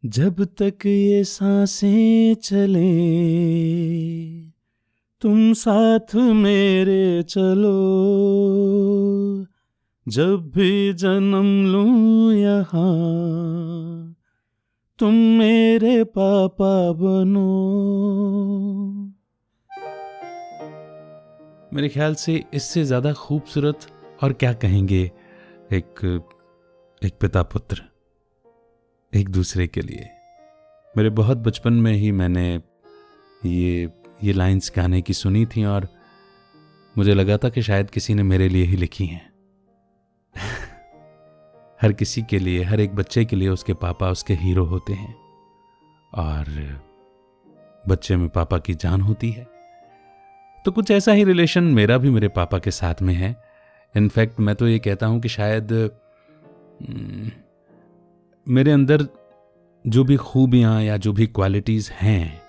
जब तक ये सांसें चले तुम साथ मेरे चलो, जब भी जन्म लूं यहाँ तुम मेरे पापा बनो। मेरे ख्याल से इससे ज़्यादा खूबसूरत और क्या कहेंगे एक पिता पुत्र एक दूसरे के लिए। मेरे बहुत बचपन में ही मैंने ये लाइंस गाने की सुनी थी और मुझे लगा था कि शायद किसी ने मेरे लिए ही लिखी हैं। हर किसी के लिए, हर एक बच्चे के लिए उसके पापा उसके हीरो होते हैं और बच्चे में पापा की जान होती है। तो कुछ ऐसा ही रिलेशन मेरा भी मेरे पापा के साथ में है। इनफैक्ट मैं तो ये कहता हूं कि शायद मेरे अंदर जो भी खूबियां या जो भी क्वालिटीज हैं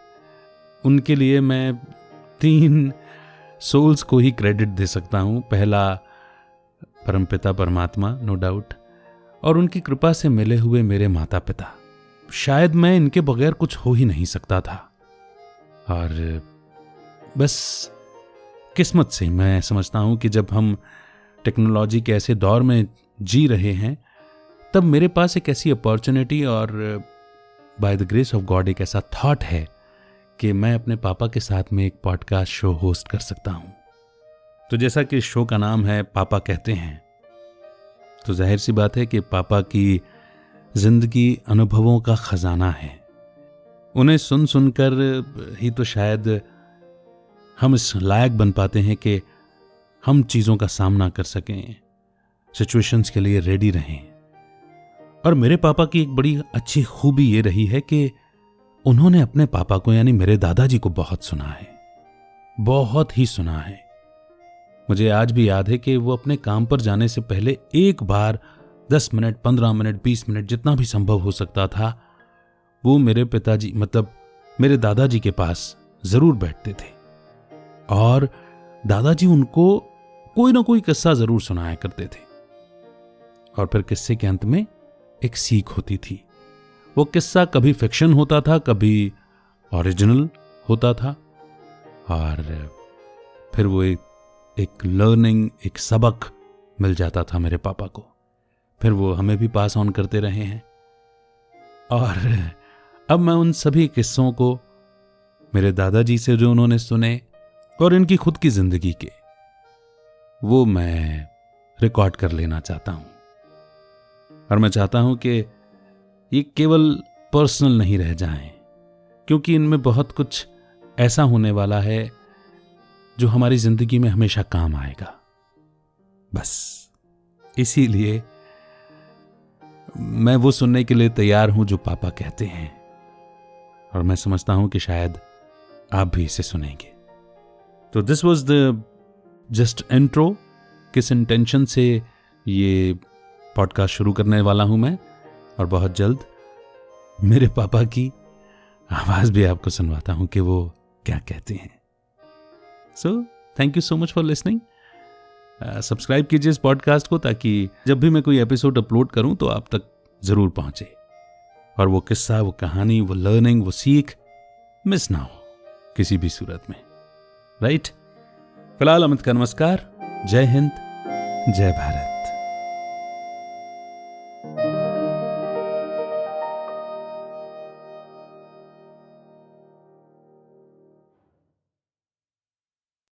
उनके लिए मैं 3 सोल्स को ही क्रेडिट दे सकता हूं। पहला परमपिता परमात्मा, नो डाउट, और उनकी कृपा से मिले हुए मेरे माता पिता। शायद मैं इनके बगैर कुछ हो ही नहीं सकता था और बस किस्मत से मैं समझता हूं कि जब हम टेक्नोलॉजी के ऐसे दौर में जी रहे हैं तब मेरे पास एक ऐसी अपॉर्चुनिटी और by the grace of God एक ऐसा थॉट है कि मैं अपने पापा के साथ में एक पॉडकास्ट शो होस्ट कर सकता हूं। तो जैसा कि शो का नाम है पापा कहते हैं, तो जाहिर सी बात है कि पापा की जिंदगी अनुभवों का खजाना है। उन्हें सुन सुनकर ही तो शायद हम इस लायक बन पाते हैं कि हम चीज़ों का सामना कर सकें, सिचुएशंस के लिए रेडी रहें। और मेरे पापा की एक बड़ी अच्छी खूबी ये रही है कि उन्होंने अपने पापा को यानी मेरे दादाजी को बहुत सुना है, बहुत ही सुना है। मुझे आज भी याद है कि वो अपने काम पर जाने से पहले एक बार 10 मिनट, 15 मिनट, 20 मिनट जितना भी संभव हो सकता था वो मेरे पिताजी मतलब मेरे दादाजी के पास जरूर बैठते थे और दादाजी उनको कोई ना कोई किस्सा जरूर सुनाया करते थे और फिर किस्से के अंत में एक सीख होती थी। वो किस्सा कभी फिक्शन होता था, कभी ओरिजिनल होता था और फिर वो एक लर्निंग, एक सबक मिल जाता था मेरे पापा को। फिर वो हमें भी पास ऑन करते रहे हैं और अब मैं उन सभी किस्सों को मेरे दादाजी से जो उन्होंने सुने और इनकी खुद की जिंदगी के, वो मैं रिकॉर्ड कर लेना चाहता हूं। और मैं चाहता हूं कि ये केवल पर्सनल नहीं रह जाएं, क्योंकि इनमें बहुत कुछ ऐसा होने वाला है जो हमारी जिंदगी में हमेशा काम आएगा। बस इसीलिए मैं वो सुनने के लिए तैयार हूं जो पापा कहते हैं और मैं समझता हूं कि शायद आप भी इसे सुनेंगे। तो this was the just intro. किस इंटेंशन से ये पॉडकास्ट शुरू करने वाला हूं मैं और बहुत जल्द मेरे पापा की आवाज भी आपको सुनवाता हूं कि वो क्या कहते हैं। So thank you so much for listening. Subscribe कीजिए इस पॉडकास्ट को ताकि जब भी मैं कोई एपिसोड अपलोड करूं तो आप तक जरूर पहुंचे और वो किस्सा, वो कहानी, वो लर्निंग, वो सीख मिस ना हो किसी भी सूरत में। राइट? फिलहाल अमित का नमस्कार। जय हिंद, जय भारत।